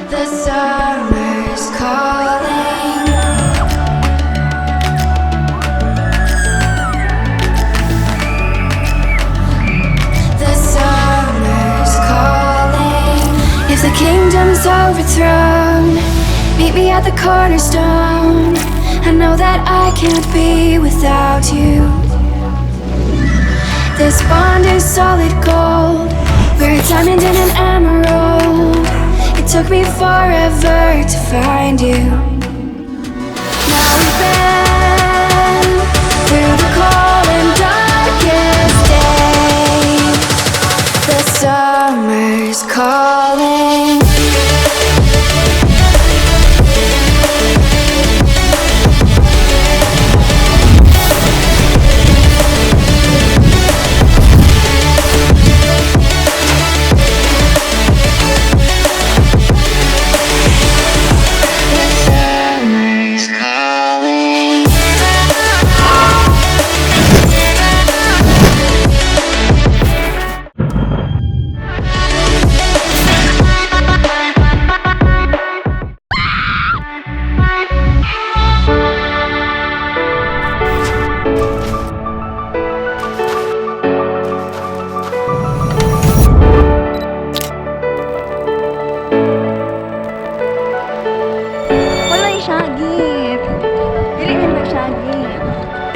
The summer's calling. The summer's calling. If the kingdom's overthrown, meet me at the cornerstone. I know that I can't be without you. This bond is solid gold. We're a diamond and an emerald. It took me forever to find you. Now we've been through the cold and darkest days. The summer's calling.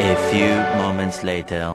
A few moments later.